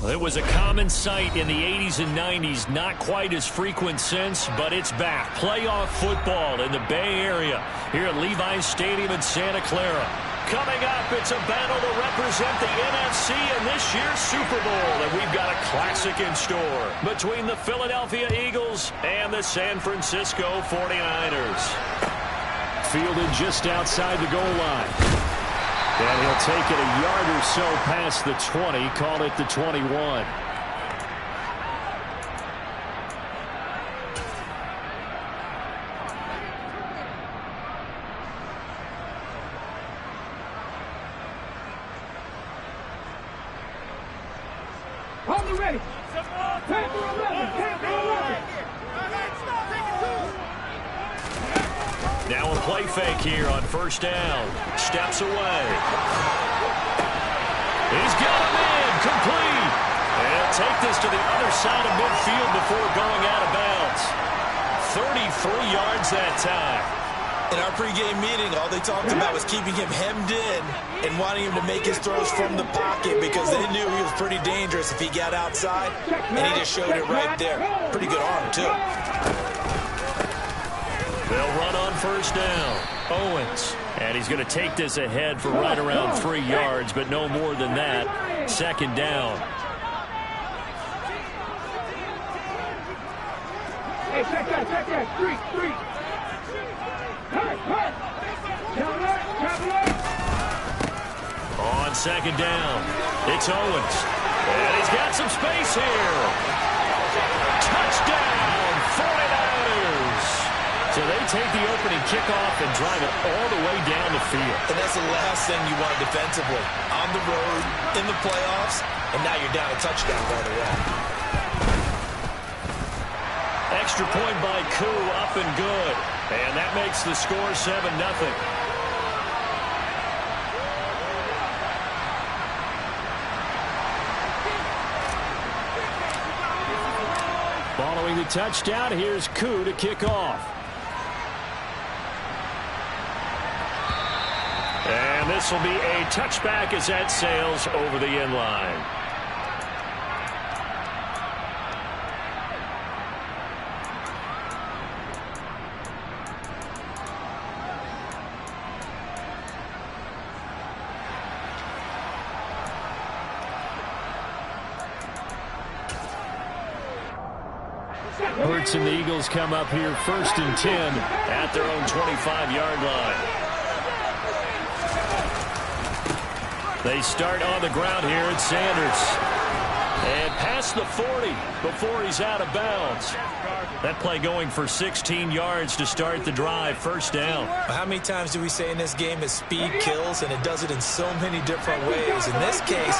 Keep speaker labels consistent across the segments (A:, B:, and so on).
A: It was a common sight in the 80s and 90s, not quite as frequent since, but it's back. Playoff football in the Bay Area here at Levi's Stadium in Santa Clara. Coming up, it's a battle to represent the NFC in this year's Super Bowl, and we've got a classic in store between the Philadelphia Eagles and the San Francisco 49ers. Fielded just outside the goal line. And he'll take it a yard or so past the 20, call it the 21.
B: Hold it ready. Tampa 11. Tampa 11.
A: Now a play fake here on first down. Steps away. He's got him in. Complete. And he'll take this to the other side of midfield before going out of bounds. 33 yards that time.
C: In our pregame meeting, all they talked about was keeping him hemmed in and wanting him to make his throws from the pocket because they knew he was pretty dangerous if he got outside, and he just showed it right there. Pretty good arm, too.
A: They'll run on first down. Owens. And he's going to take this ahead for right around 3 yards, but no more than that. Second down.
B: Hey, check that. Three.
A: On second down, it's Owens. And he's got some space here. Touchdown, 49ers. So they take the opening kickoff and drive it all the way down the field.
C: And that's the last thing you want defensively. On the road, in the playoffs, and now you're down a touchdown right away.
A: Extra point by Koo, up and good. And that makes the score 7-0. Following the touchdown, here's Koo to kick off. And this will be a touchback as that sails over the end line. Hurts and the Eagles come up here 1st and 10 at their own 25-yard line. They start on the ground here at Sanders. And past the 40 before he's out of bounds. That play going for 16 yards to start the drive. First down.
C: How many times do we say in this game that speed kills, and it does it in so many different ways? In this case,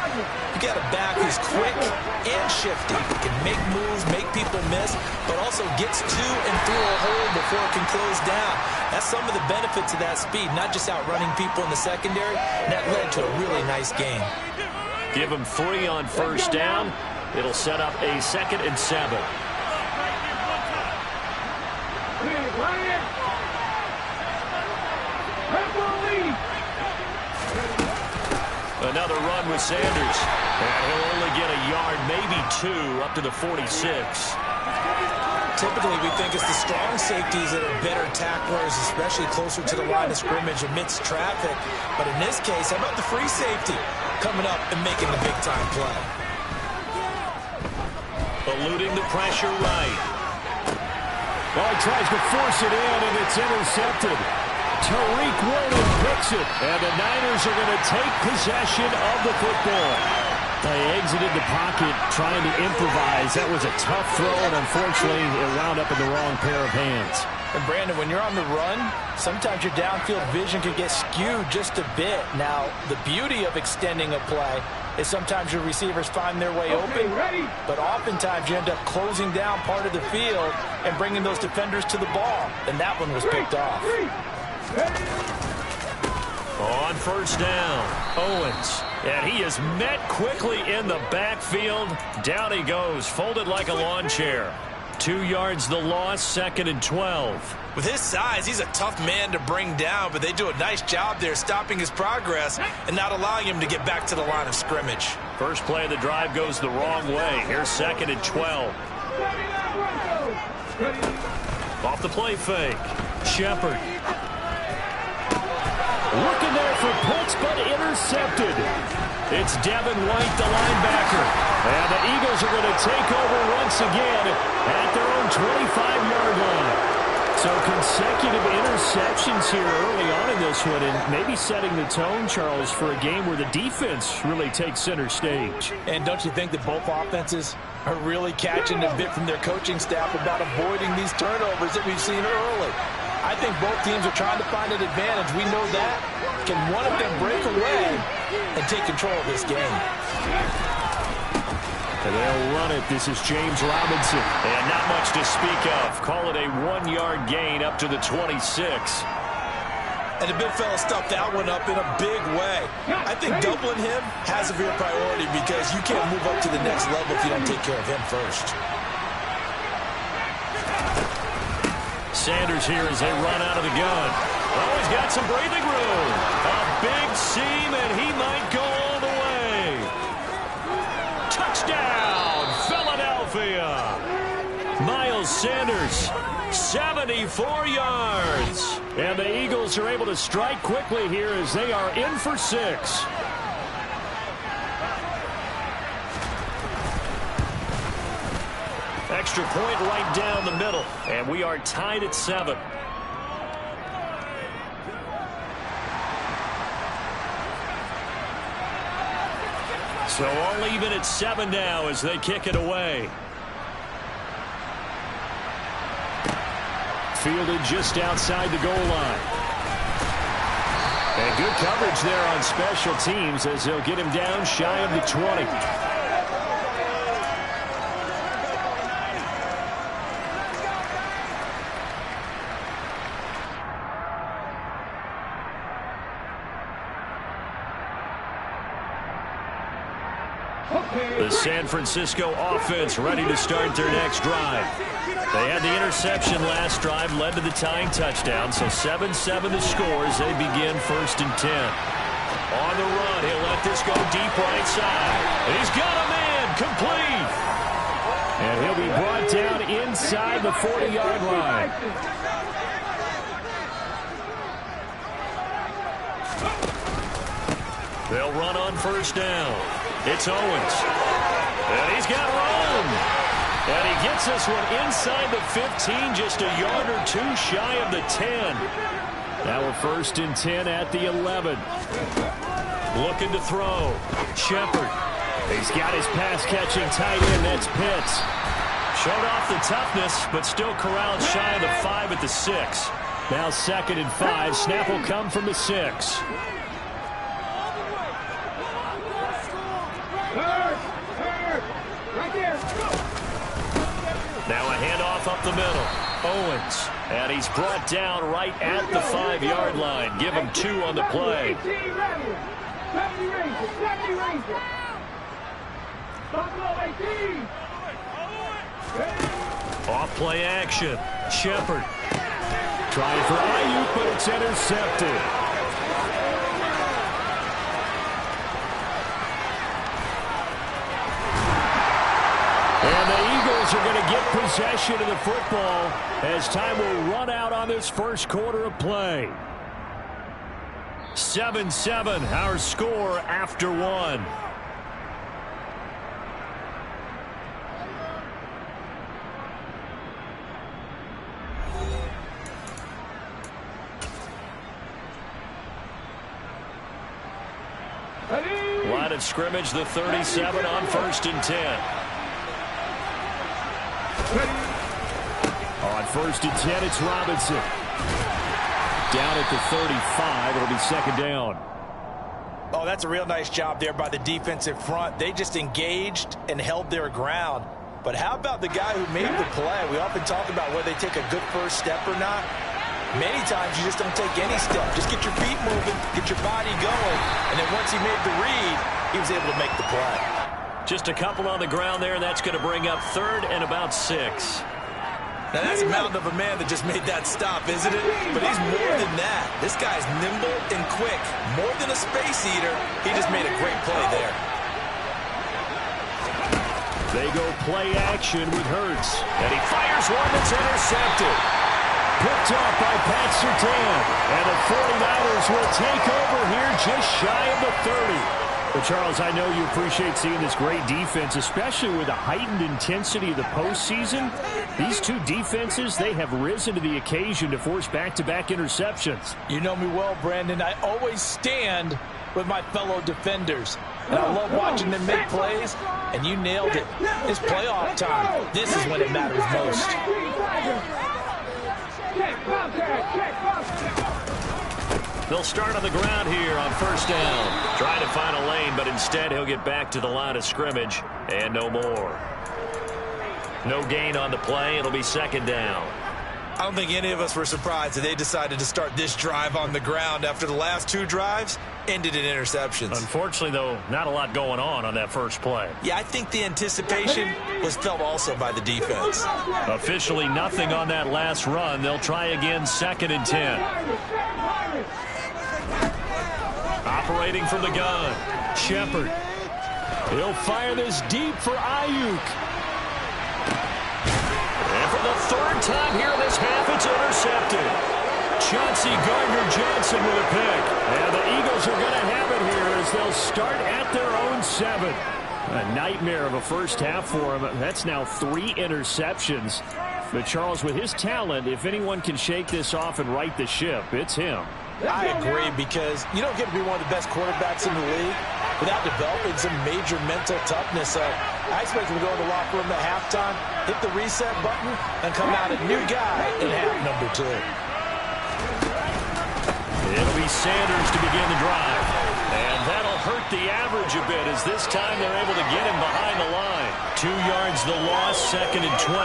C: you got a back who's quick and shifty. Can make moves, make people miss, but also gets to and through a hole before it can close down. That's some of the benefits of that speed, not just outrunning people in the secondary. And that led to a really nice game.
A: Give him 3 on first down. It'll set up a 2nd and 7. Another run with Sanders. And he'll only get a yard, maybe 2, up to the 46.
C: Typically, we think it's the strong safeties that are better tacklers, especially closer to the line of scrimmage amidst traffic. But in this case, how about the free safety coming up and making the big-time play?
A: Eluding the pressure right.
D: Well, he tries to force it in, and it's intercepted. Tariq Woolen picks it, and the Niners are going to take possession of the football. They exited the pocket trying to improvise. That was a tough throw, and unfortunately, it wound up in the wrong pair of hands.
E: And, Brandon, when you're on the run, sometimes your downfield vision can get skewed just a bit. Now, the beauty of extending a play is sometimes your receivers find their way open, but oftentimes you end up closing down part of the field and bringing those defenders to the ball. And that one was picked off.
A: On first down, Owens. And he is met quickly in the backfield. Down he goes, folded like a lawn chair. 2 yards the loss, 2nd and 12.
C: With his size, he's a tough man to bring down, but they do a nice job there stopping his progress and not allowing him to get back to the line of scrimmage.
A: First play of the drive goes the wrong way. Here's 2nd and 12. Off the play fake. Shepard. Looking there for Pitts, but intercepted. It's Devin White, the linebacker. And the Eagles are going to take over once again at their own 25-yard line. So consecutive interceptions here early on in this one, and maybe setting the tone, Charles, for a game where the defense really takes center stage.
E: And don't you think that both offenses are really catching a bit from their coaching staff about avoiding these turnovers that we've seen early? I think both teams are trying to find an advantage. We know that. Can one of them break away and take control of this game?
A: And they'll run it. This is James Robinson. And not much to speak of. Call it a 1-yard gain up to the 26.
C: And the big fella stuffed that one up in a big way. I think doubling him has a real priority because you can't move up to the next level if you don't take care of him first.
A: Sanders here as they run out of the gun. Oh, he's got some breathing room. A big seam, and he might go all the way. Touchdown, Philadelphia. Miles Sanders, 74 yards. And the Eagles are able to strike quickly here as they are in for 6. Extra point right down the middle, and we are tied at 7. So all even at 7 now as they kick it away. Fielded just outside the goal line. And good coverage there on special teams as they'll get him down shy of the 20. The San Francisco offense ready to start their next drive. They had the interception last drive, led to the tying touchdown, so 7-7 the score as they begin 1st and 10. On the run, he'll let this go deep right side. He's got a man, complete. And he'll be brought down inside the 40-yard line. They'll run on 1st down. It's Owens. And he's got room. And he gets this one inside the 15, just a yard or 2 shy of the 10. Now we're 1st and 10 at the 11. Looking to throw. Shepard. He's got his pass-catching tight end. That's Pitts. Showed off the toughness, but still corralled shy of the 5 at the 6. Now 2nd and 5. Snap will come from the 6. Now a handoff up the middle. Owens. And he's brought down right at the 5-yard line. Give him 2 on the play. Off play action. Shepard. Trying for Ayuk, but it's intercepted. And the Eagles are going to get possession of the football as time will run out on this first quarter of play. 7-7, our score after 1. Line of scrimmage, the 37 on 1st and 10. On 1st and 10, it's Robinson. Down at the 35, it'll be 2nd down.
E: Oh, that's a real nice job there by the defensive front. They just engaged and held their ground. But how about the guy who made the play? We often talk about whether they take a good first step or not. Many times you just don't take any step. Just get your feet moving, get your body going, and then once he made the read, he was able to make the play.
A: Just a couple on the ground there, and that's going to bring up 3rd and about 6.
C: Now, that's a mountain of a man that just made that stop, isn't it? But he's more than that. This guy's nimble and quick. More than a space eater. He just made a great play there.
D: They go play action with Hurts. And he fires one that's intercepted. Picked off by Pat Surtain. And the 49ers will take over here just shy of the 30. But, Charles, I know you appreciate seeing this great defense, especially with the heightened intensity of the postseason. These two defenses, they have risen to the occasion to force back-to-back interceptions.
E: You know me well, Brandon. I always stand with my fellow defenders. And I love watching them make plays, and you nailed it. It's playoff time. This is when it matters most.
A: They'll start on the ground here on first down. Trying to find a lane, but instead he'll get back to the line of scrimmage and no more. No gain on the play. It'll be second down.
C: I don't think any of us were surprised that they decided to start this drive on the ground after the last two drives ended in interceptions.
A: Unfortunately, though, not a lot going on that first play.
C: Yeah, I think the anticipation was felt also by the defense.
A: Officially nothing on that last run. They'll try again, second and 10. Operating from the gun, Shepard. He'll fire this deep for Ayuk. And for the third time here this half, it's intercepted. Chauncey Gardner-Johnson with a pick. And the Eagles are going to have it here as they'll start at their own 7. A nightmare of a first half for him. That's now 3 interceptions. But, Charles, with his talent, if anyone can shake this off and right the ship, it's him.
E: I agree, because you don't get to be one of the best quarterbacks in the league without developing some major mental toughness. So I expect him to go in the locker room at halftime, hit the reset button, and come out a new guy in half number 2.
A: It'll be Sanders to begin the drive. And that'll hurt the average a bit, as this time they're able to get him behind the line. 2 yards the loss, second and 12.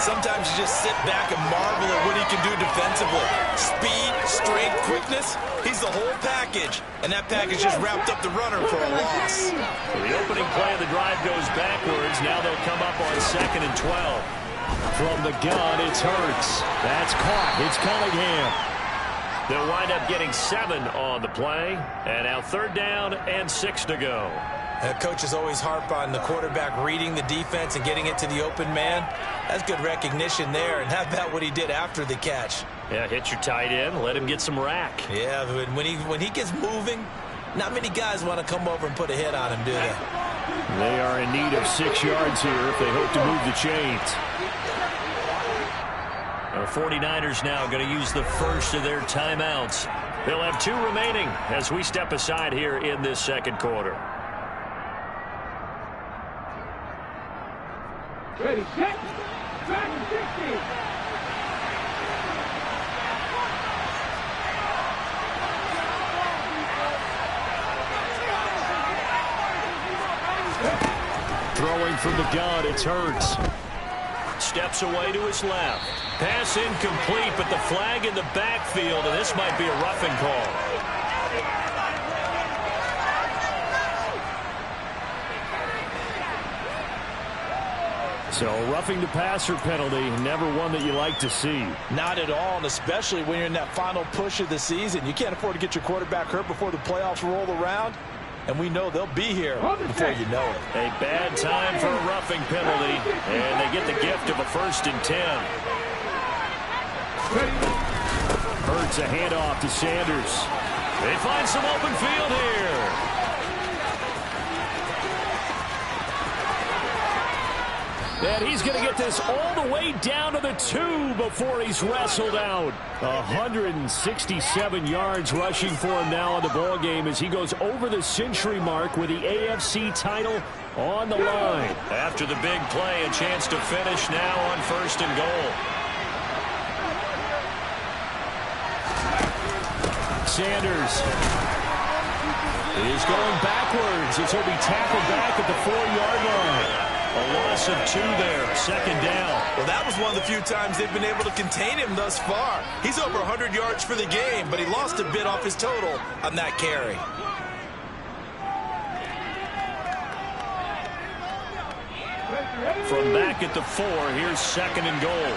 C: Sometimes you just sit back and marvel at what he can do defensively. Speed, strength, quickness, he's the whole package. And that package just wrapped up the runner for a loss.
A: So the opening play of the drive goes backwards. Now they'll come up on second and 12. From the gun, it's Hurts. That's caught. It's Cunningham. They'll wind up getting 7 on the play. And now third down and 6 to go.
C: Coaches always harp on the quarterback reading the defense and getting it to the open man. That's good recognition there. And how about what he did after the catch?
A: Yeah, hit your tight end, let him get some rack.
C: Yeah, but when he gets moving, not many guys want to come over and put a hit on him, do they?
D: They are in need of 6 yards here if they hope to move the chains.
A: The 49ers now going to use the first of their timeouts. They'll have 2 remaining as we step aside here in this second quarter.
B: Ready, set, back 60.
A: Throwing from the gun, it's Hurts. Steps away to his left. Pass incomplete, but the flag in the backfield, and this might be a roughing call. So, roughing the passer penalty, never one that you like to see.
E: Not at all, and especially when you're in that final push of the season. You can't afford to get your quarterback hurt before the playoffs roll around, and we know they'll be here before you know it.
A: A bad time for a roughing penalty, and they get the gift of a 1st and 10. Hurts a handoff to Sanders. They find some open field here. And he's going to get this all the way down to the 2 before he's wrestled out. 167 yards rushing for him now in the ballgame as he goes over the century mark with the AFC title on the line. After the big play, a chance to finish now on 1st and goal. Sanders is going backwards as he'll be tackled back at the 4-yard line. A loss of 2 there, second down.
C: Well, that was one of the few times they've been able to contain him thus far. He's over 100 yards for the game, but he lost a bit off his total on that carry.
A: From back at the 4, here's second and goal.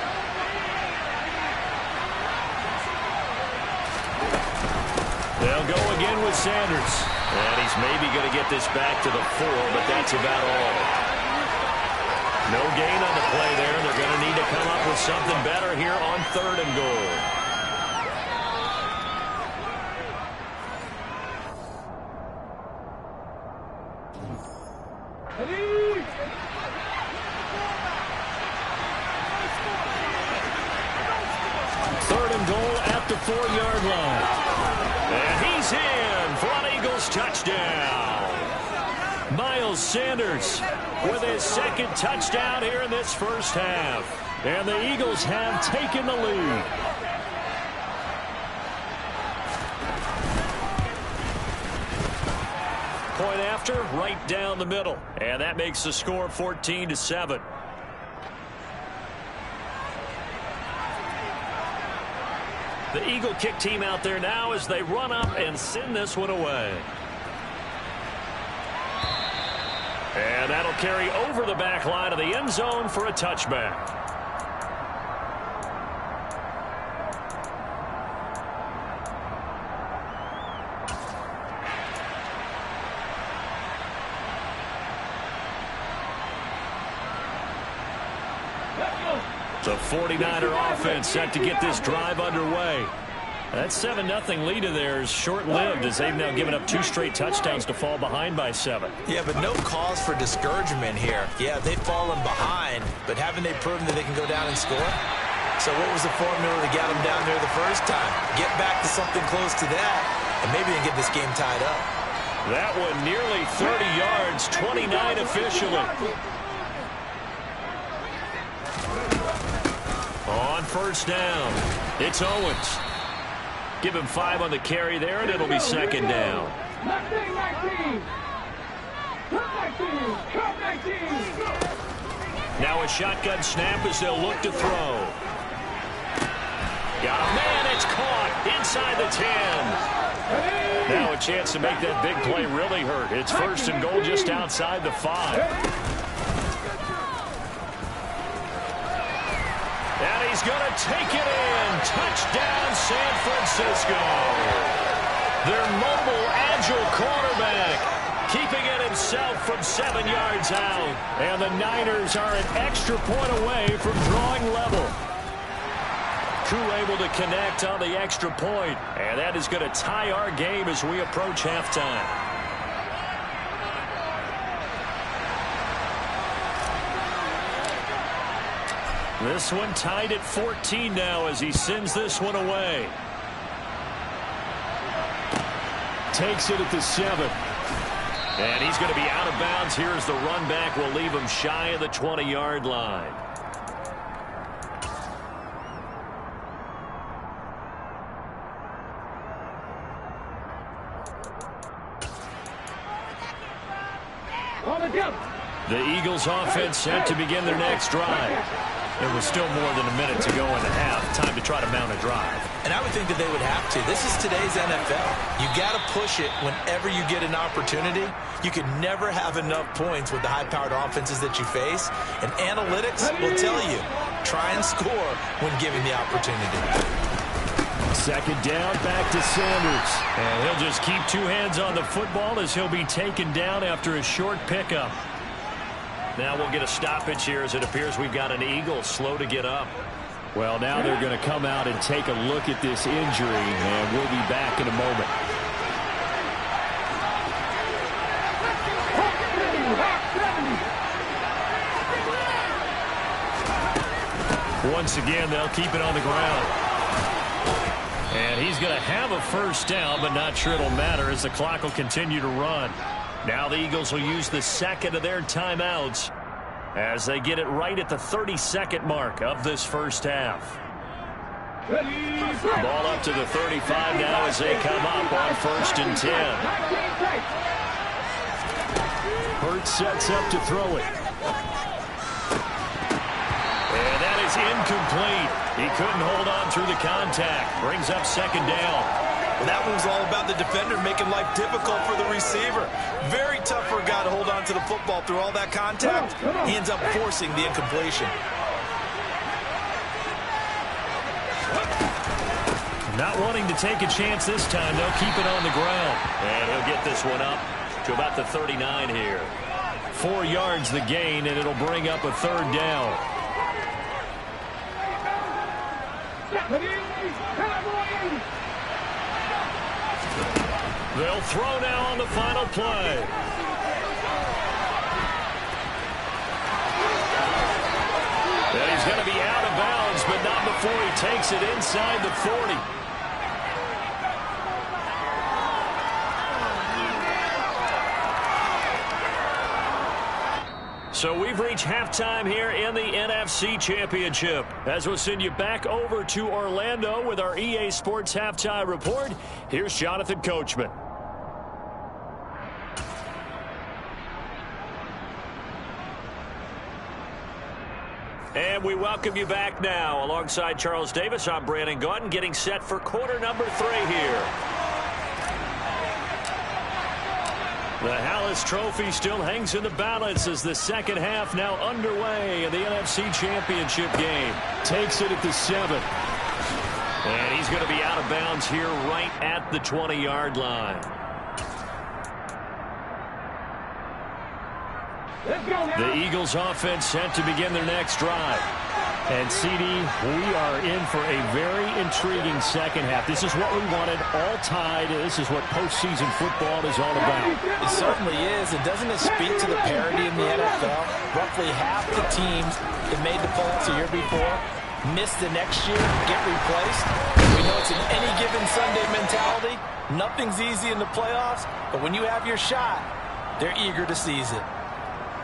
A: with Sanders. And he's maybe going to get this back to the 4, but that's about all. No gain on the play there. They're going to need to come up with something better here on 3rd and goal. At the 4-yard line. And he's in for an Eagles touchdown. Miles Sanders with his 2nd touchdown here in this first half. And the Eagles have taken the lead. Point after, right down the middle. And that makes the score 14-7. The Eagle kick team out there now as they run up and send this one away. And that'll carry over the back line of the end zone for a touchback. The 49er offense set to get this drive underway. That 7-0 lead of theirs short-lived as they've now given up 2 straight touchdowns to fall behind by 7.
C: Yeah, but no cause for discouragement here. Yeah, they've fallen behind, but haven't they proven that they can go down and score? So what was the formula to get them down there the first time? Get back to something close to that, and maybe they get this game tied up.
A: That one nearly 30 yards, 29 officially. On 1st down, it's Owens. Give him 5 on the carry there, and it'll be 2nd down. Now a shotgun snap as they'll look to throw. Got a man, it's caught inside the 10. Now a chance to make that big play really hurt. It's 1st and goal just outside the 5. And he's going to take it in. Touchdown, San Francisco. Their mobile, agile quarterback keeping it himself from 7 yards out. And the Niners are an extra point away from drawing level. Crew able to connect on the extra point. And that is going to tie our game as we approach halftime. This one tied at 14 now as he sends this one away. Takes it at the 7. And he's going to be out of bounds here as the run back will leave him shy of the 20-yard line. The Eagles offense set to begin their next drive. There was still more than a minute to go in the half. Time to try to mount a drive.
C: And I would think that they would have to. This is today's NFL. You got to push it whenever you get an opportunity. You can never have enough points with the high-powered offenses that you face. And analytics will tell you, try and score when given the opportunity.
A: 2nd down, back to Sanders. And he'll just keep 2 hands on the football as he'll be taken down after a short pickup. Now we'll get a stoppage here as it appears we've got an Eagle slow to get up. Well, now they're going to come out and take a look at this injury, and we'll be back in a moment. Once again, they'll keep it on the ground. And he's going to have a 1st down, but not sure it'll matter as the clock will continue to run. Now the Eagles will use the 2nd of their timeouts as they get it right at the 32nd mark of this first half. Ball up to the 35 now as they come up on 1st and 10. Hurts sets up to throw it. And that is incomplete. He couldn't hold on through the contact. Brings up 2nd down.
C: Well, that one was all about the defender making life difficult for the receiver. Very tough for a guy to hold on to the football through all that contact. He ends up forcing the incompletion.
A: Not wanting to take a chance this time. They'll keep it on the ground. And he'll get this one up to about the 39 here. 4 yards the gain, and it'll bring up a third down. They'll throw now on the final play. And he's going to be out of bounds, but not before he takes it inside the 40. So we've reached halftime here in the NFC Championship. As we'll send you back over to Orlando with our EA Sports Halftime Report, here's Jonathan Coachman. And we welcome you back now. Alongside Charles Davis, I'm Brandon Gaudin, getting set for quarter number 3 here. The Hallis Trophy still hangs in the balance as the second half now underway in the NFC Championship game. Takes it at the 7. And he's going to be out of bounds here right at the 20-yard line. The Eagles offense set to begin their next drive.
D: And, CD, we are in for a very intriguing second half. This is what we wanted, all tied. This is what postseason football is all about.
E: It certainly is. And doesn't it speak to the parity in the NFL? Roughly half the teams that made the playoffs the year before miss the next year, get replaced. We know it's an any given Sunday mentality. Nothing's easy in the playoffs, but when you have your shot, they're eager to seize it.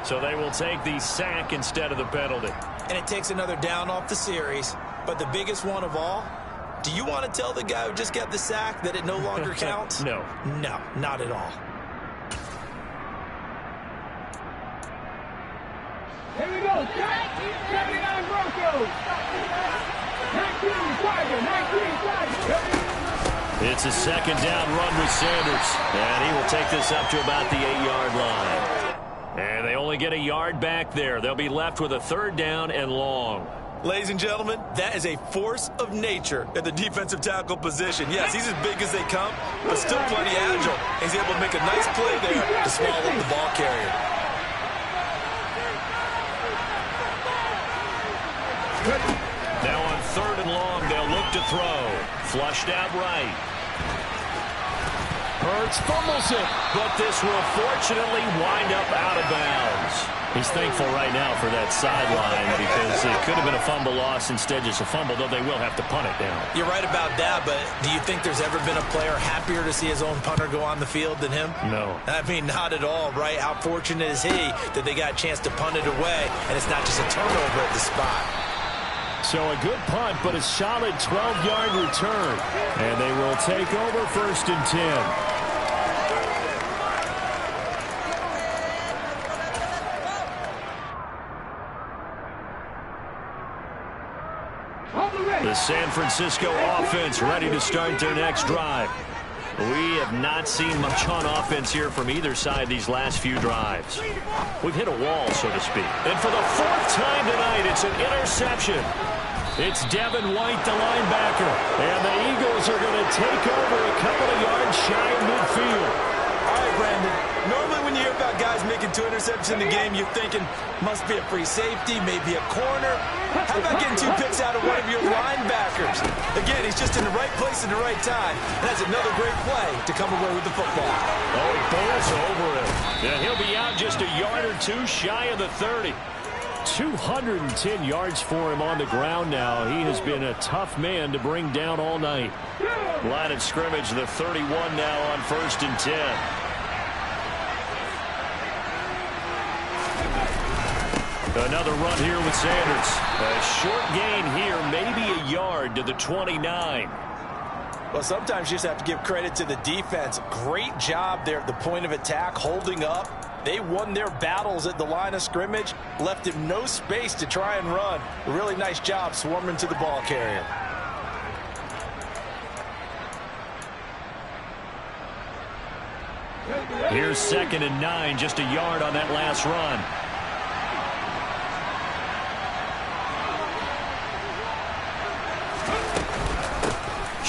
A: So they will take the sack instead of the penalty.
C: And it takes another down off the series. But the biggest one of all, do you want to tell the guy who just got the sack that it no longer counts?
A: No.
C: No, not at all.
B: Here we go. 79 Broncos. 19 Tiger. 19 Tiger.
A: It's a second down run with Sanders. And he will take this up to about the 8-yard line. And they only get a yard back there. They'll be left with a third down and long.
C: Ladies and gentlemen, that is a force of nature at the defensive tackle position. Yes, he's as big as they come, but still plenty agile. He's able to make a nice play there to swallow up the ball carrier.
A: Now on third and long, they'll look to throw. Flushed out right.
D: Hurts fumbles it.
A: But this will fortunately wind up out of bounds.
D: He's thankful right now for that sideline because it could have been a fumble loss, instead just a fumble, though they will have to punt it down.
C: You're right about that, but do you think there's ever been a player happier to see his own punter go on the field than him?
D: No.
C: I mean, not at all, right? How fortunate is he that they got a chance to punt it away, and it's not just a turnover at the spot.
D: So a good punt, but a solid 12-yard return. And they will take over first and 10.
A: The San Francisco offense ready to start their next drive. We have not seen much on offense here from either side these last few drives. We've hit a wall, so to speak. And for the 4th time tonight, it's an interception. It's Devin White, the linebacker. And the Eagles are going to take over a couple of yards shy of midfield.
C: All right, Brandon. Normally when you hear about guys making 2 interceptions in the game, you're thinking, must be a free safety, maybe a corner. How about getting 2 picks out of one of your linebackers? Again, he's just in the right place at the right time. And that's another great play to come away with the football.
A: Oh, he bowls over him. And he'll be out just a yard or 2 shy of the 30.
D: 210 yards for him on the ground now. He has been a tough man to bring down all night.
A: Line of scrimmage, the 31 now on first and 10. Another run here with Sanders. A short gain here, maybe a yard to the 29.
E: Well, sometimes you just have to give credit to the defense. Great job there at the point of attack, holding up. They won their battles at the line of scrimmage, left him no space to try and run. A really nice job swarming to the ball carrier.
A: Here's 2nd and 9, just a yard on that last run.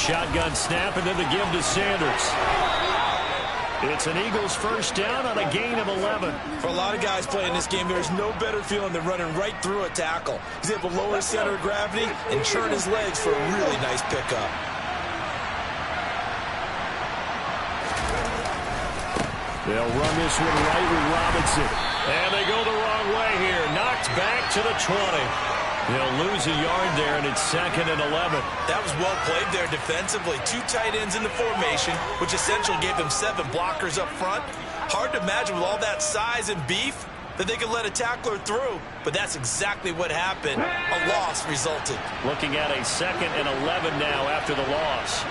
A: shotgun snap and then the give to Sanders. It's an Eagles first down on a gain of 11.
C: For a lot of guys playing this game, there's no better feeling than running right through a tackle. He's able to lower his center of gravity and churn his legs for a really nice pickup.
D: They'll run this one right with Robinson.
A: And they go the wrong way here. Knocked back to the 20. They'll lose a yard there, and it's 2nd and 11.
C: That was well played there defensively. 2 tight ends in the formation, which essentially gave them 7 blockers up front. Hard to imagine with all that size and beef that they could let a tackler through, but that's exactly what happened. A loss resulted.
A: Looking at a 2nd and 11 now after the loss.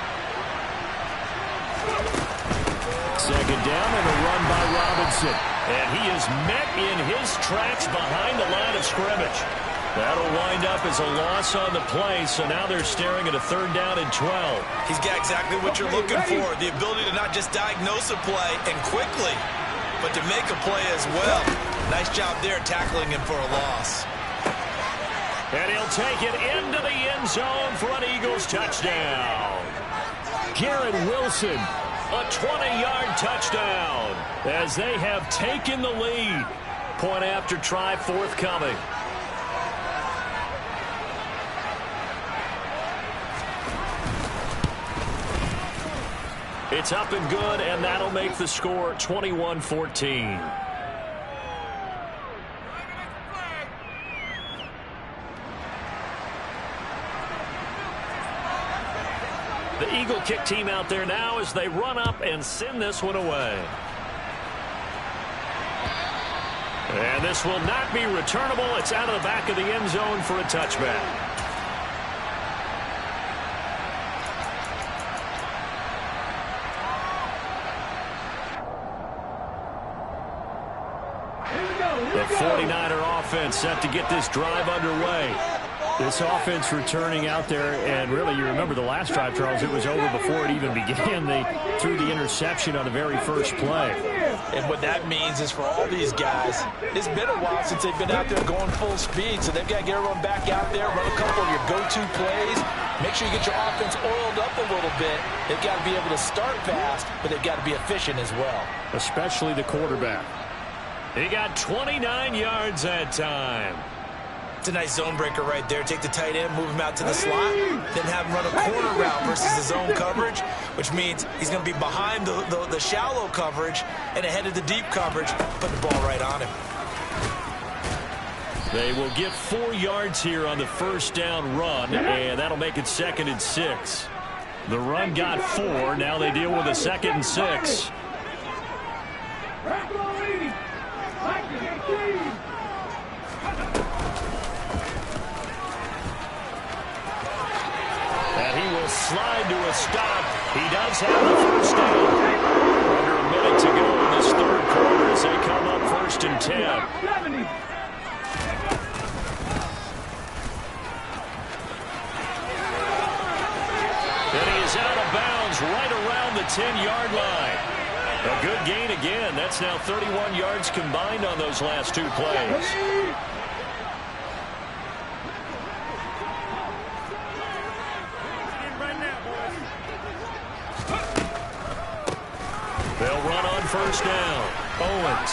D: 2nd down and a run by Robinson.
A: And he is met in his tracks behind the line of scrimmage. That'll wind up as a loss on the play, so now they're staring at a 3rd down and 12.
C: He's got exactly what you're looking for, the ability to not just diagnose a play and quickly, but to make a play as well. Nice job there tackling him for a loss.
A: And he'll take it into the end zone for an Eagles touchdown.
D: Garrett Wilson.
A: A 20-yard touchdown as they have taken the lead. Point after try forthcoming. It's up and good, and that'll make the score 21-14. The Eagle kick team out there now as they run up and send this one away. And this will not be returnable. It's out of the back of the end zone for a touchback. The 49er offense set to get this drive underway.
D: This offense returning out there, and really, you remember the last drive, Charles, it was over before it even began. They threw the interception on the very first play.
E: And what that means is for all these guys, it's been a while since they've been out there going full speed, so they've got to get everyone back out there, run a couple of your go-to plays, make sure you get your offense oiled up a little bit. They've got to be able to start fast, but they've got to be efficient as well.
D: Especially the quarterback.
A: He got 29 yards that time.
C: It's a nice zone breaker right there. Take the tight end, move him out to the slot, then have him run a corner route versus the zone coverage, which means he's going to be behind the shallow coverage and ahead of the deep coverage, put the ball right on him.
A: They will get 4 yards here on the first down run, and that'll make it 2nd and 6. The run got 4. Now they deal with a 2nd and 6. And he will slide to a stop. He does have the first down. Under a minute to go in this 3rd quarter as they come up 1st and 10. And he is out of bounds right around the 10-yard line. A good gain again. That's now 31 yards combined on those last 2 plays. They'll run on first down. Owens.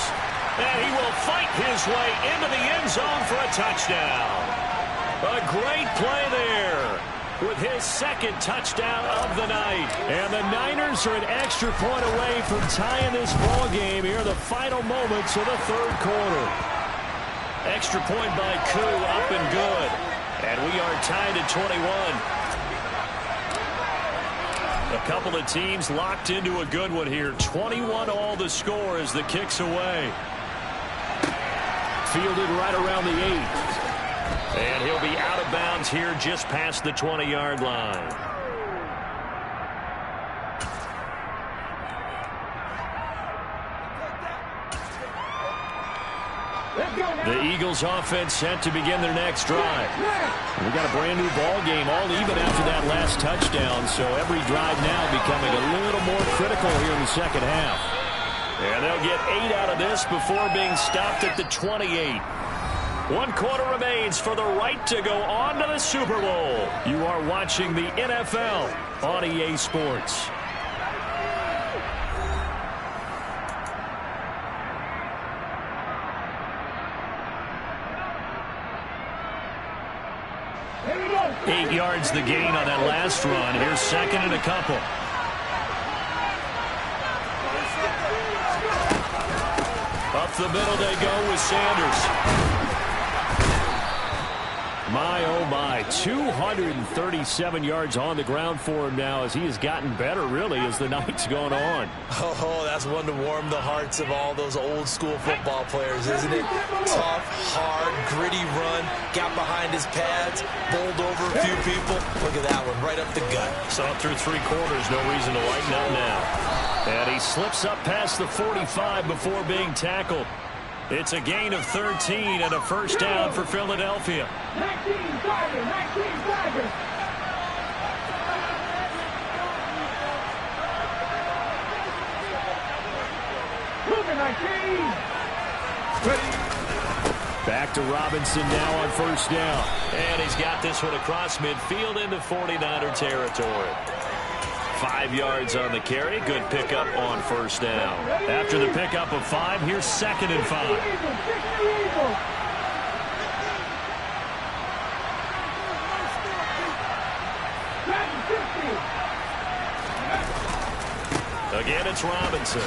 A: And he will fight his way into the end zone for a touchdown. A great play there with his 2nd touchdown of the night. And the Niners are an extra point away from tying this ball game here in the final moments of the 3rd quarter. Extra point by Koo, up and good. And we are tied at 21. A couple of teams locked into a good one here. 21 all the score as the kick's away. Fielded right around the 8. And he'll be out of bounds here just past the 20-yard line. The Eagles offense set to begin their next drive. We got a brand new ball game, all even after that last touchdown, so every drive now becoming a little more critical here in the 2nd half. And they'll get 8 out of this before being stopped at the 28. 1 quarter remains for the right to go on to the Super Bowl. You are watching the NFL on EA Sports.
B: Here we go.
A: 8 yards the gain on that last run. Here's second and a couple. Up the middle they go with Sanders. My, oh my, 237 yards on the ground for him now as he has gotten better, really, as the night's gone on.
C: Oh, that's one to warm the hearts of all those old-school football players, isn't it? Tough, hard, gritty run, got behind his pads, bowled over a few people. Look at that one, right up the gut.
A: Saw it through 3 quarters, no reason to lighten up now. And he slips up past the 45 before being tackled. It's a gain of 13 and a first down for Philadelphia.
B: 19 Tigers, 19 Tigers. Moving 19. Ready.
A: Back to Robinson now on first down. And he's got this one across midfield into 49er territory. 5 yards on the carry. Good pickup on first down. After the pickup of 5, here's second and 5. Again, it's Robinson.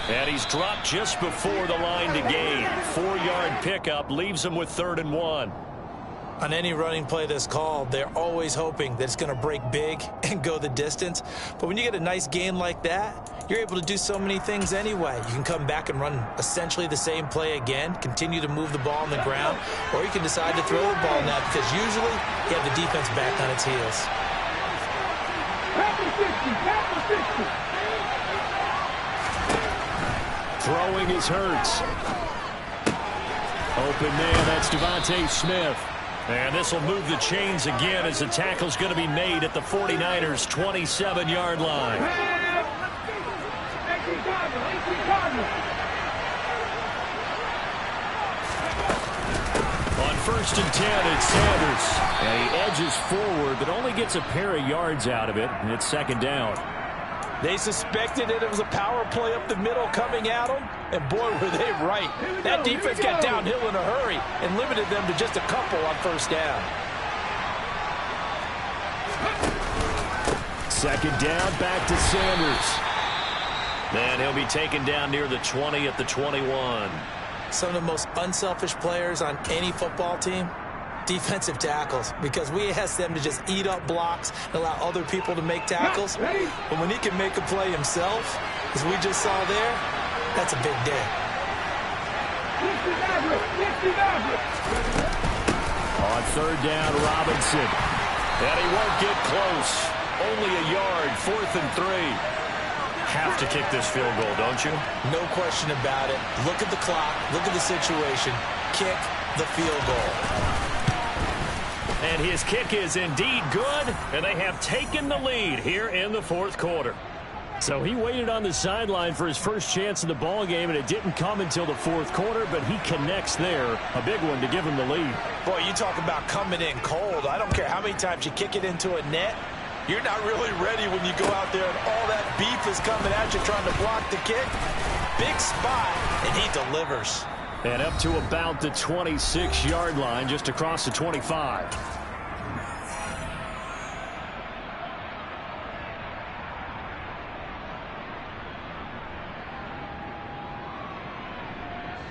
A: And he's dropped just before the line to gain. 4-yard pickup leaves him with 3rd and 1.
C: On any running play that's called, they're always hoping that it's going to break big and go the distance. But when you get a nice gain like that, you're able to do so many things anyway. You can come back and run essentially the same play again, continue to move the ball on the ground, or you can decide to throw the ball now because usually you have the defense back on its heels.
A: Throwing is Hurts. Open man, that's Devontae Smith. And this will move the chains again as the tackle's going to be made at the 49ers' 27-yard line. On 1st and 10, it's Sanders. And he edges forward, but only gets a pair of yards out of it, and it's 2nd down.
E: They suspected that it was a power play up the middle coming at them, and boy, were they right. That defense got downhill in a hurry and limited them to just a couple on first down.
A: 2nd down, back to Sanders. And he'll be taken down near the 20 at the 21.
C: Some of the most unselfish players on any football team, defensive tackles, because we ask them to just eat up blocks and allow other people to make tackles. But when he can make a play himself, as we just saw there, that's a big day.
A: On 3rd down, Robinson. And he won't get close. Only a yard, 4th and 3. Have to kick this field goal, don't you?
C: No question about it. Look at the clock. Look at the situation. Kick the field goal.
A: And his kick is indeed good, and they have taken the lead here in the 4th quarter. So he waited on the sideline for his first chance in the ball game, and it didn't come until the 4th quarter, but he connects there. A big one to give him the lead.
E: Boy, you talk about coming in cold. I don't care how many times you kick it into a net. You're not really ready when you go out there and all that beef is coming at you trying to block the kick. Big spot, and he delivers.
A: And up to about the 26-yard line, just across the 25.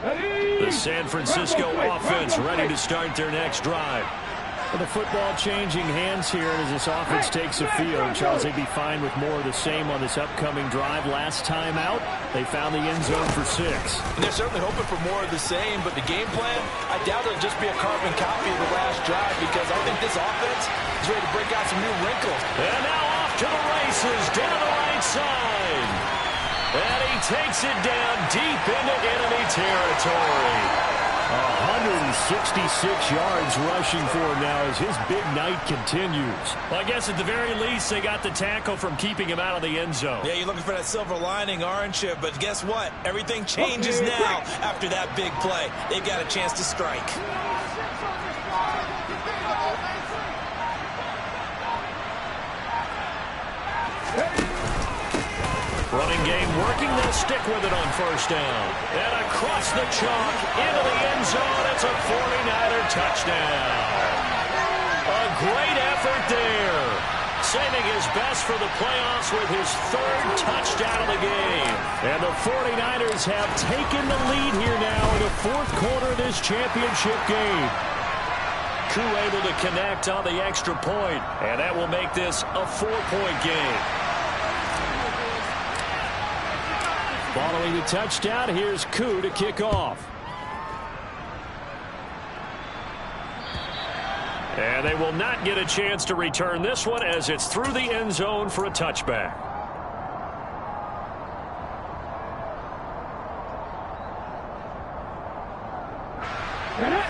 A: The San Francisco offense ready to start their next drive. With the football changing hands here as this offense takes the field. Charles, they'd be fine with more of the same on this upcoming drive. Last time out, they found the end zone for 6.
E: And they're certainly hoping for more of the same, but the game plan, I doubt it'll just be a carbon copy of the last drive because I think this offense is ready to break out some new wrinkles.
A: And now off to the races down the right side. And he takes it down deep into enemy territory.
D: 166 yards rushing for him now as his big night continues.
A: Well, I guess at the very least, they got the tackle from keeping him out of the end zone.
C: Yeah, you're looking for that silver lining, aren't you? But guess what? Everything changes now after that big play. They've got a chance to strike.
A: Running game working. They'll stick with it on first down. And across the chalk into the end zone. It's a 49er touchdown. A great effort there. Saving his best for the playoffs with his third touchdown of the game.
D: And the 49ers have taken the lead here now in the fourth quarter of this championship game.
A: Koo able to connect on the extra point. And that will make this a 4-point game.
D: Following the touchdown, here's Koo to kick off.
A: And they will not get a chance to return this one as it's through the end zone for a touchback.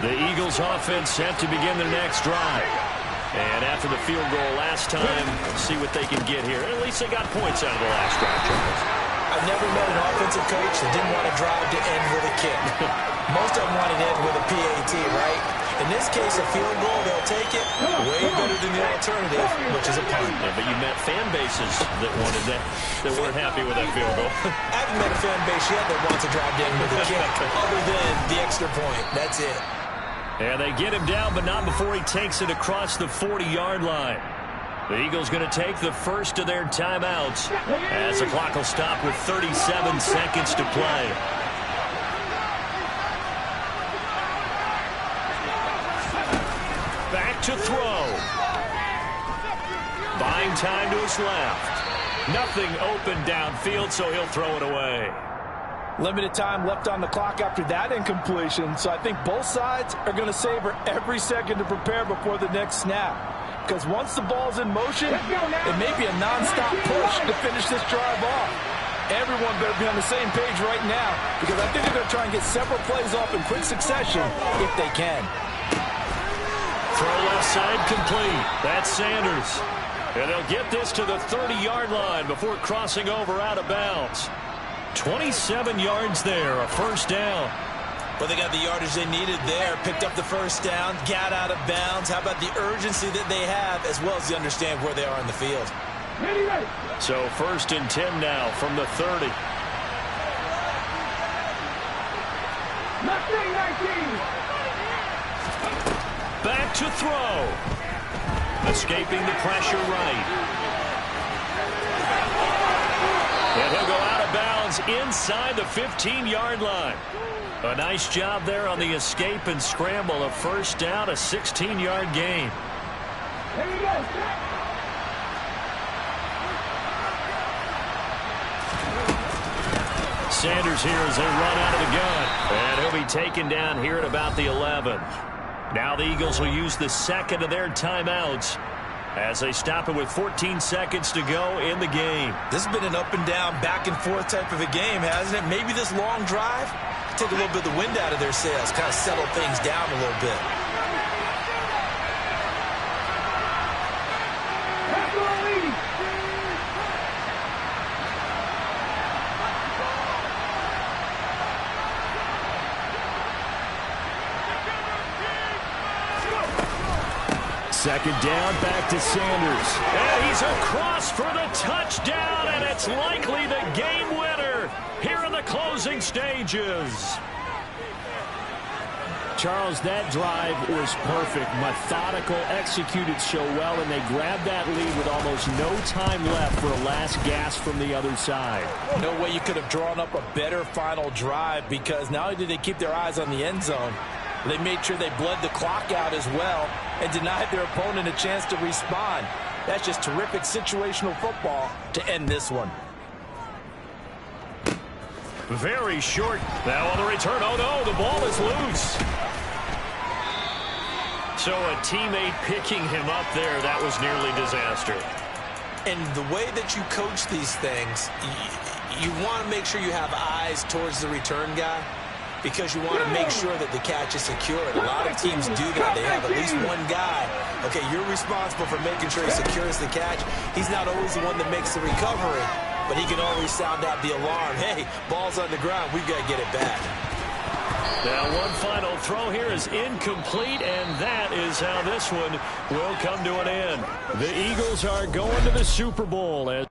A: The Eagles offense set to begin their next drive. And after the field goal last time, see what they can get here. At least they got points out of the last drive, Charles.
C: I've never met an offensive coach that didn't want to drive to end with a kick. Most of them want to end with a PAT, right? In this case, a field goal, they'll take it. Way better than the alternative, which is a punt.
A: Yeah, but you met fan bases that wanted that, that weren't happy with that field goal.
C: I haven't met a fan base yet that wants to drive to end with a kick, other than the extra point. That's it.
A: And they get him down, but not before he takes it across the 40-yard line. The Eagles going to take the first of their timeouts as the clock will stop with 37 seconds to play. Back to throw. Buying time to his left. Nothing open downfield, so he'll throw it away.
E: Limited time left on the clock after that incompletion, so I think both sides are going to savor every second to prepare before the next snap. Because once the ball's in motion, it may be a non-stop push to finish this drive off. Everyone better be on the same page right now, because I think they're going to try and get several plays off in quick succession if they can.
A: Throw left side complete. That's Sanders. And they'll get this to the 30-yard line before crossing over out of bounds. 27 yards there, a first down.
C: Well, they got the yardage they needed there, picked up the first down, got out of bounds. How about the urgency that they have, as well as they understand where they are in the field?
A: So 1st and 10 now from the 30. Back to throw. Escaping the pressure right. And he'll go out of bounds inside the 15-yard line. A nice job there on the escape and scramble. A first down, a 16-yard gain. Sanders here as they run out of the gun. And he'll be taken down here at about the 11. Now the Eagles will use the second of their timeouts as they stop it with 14 seconds to go in the game.
C: This has been an up and down, back and forth type of a game, hasn't it? Maybe this long drive take a little bit of the wind out of their sails, kind of settle things down a little bit.
A: Second down, back to Sanders. And he's across for the touchdown, and it's likely the game winner here in the closing stages.
D: Charles, that drive was perfect. Methodical, executed so well, and they grabbed that lead with almost no time left for a last gasp from the other side.
E: No way you could have drawn up a better final drive, because not only did they keep their eyes on the end zone, they made sure they bled the clock out as well and denied their opponent a chance to respond. That's just terrific situational football to end this one.
A: Very short. Now on the return. Oh, no, the ball is loose. So a teammate picking him up there, that was nearly disaster.
C: And the way that you coach these things, you want to make sure you have eyes towards the return guy. because you want to make sure that the catch is secured. A lot of teams do that. They have at least one guy. Okay, you're responsible for making sure he secures the catch. He's not always the one that makes the recovery, but he can always sound out the alarm. Hey, ball's on the ground. We've got to get it back.
A: Now one final throw here is incomplete, and that is how this one will come to an end. The Eagles are going to the Super Bowl as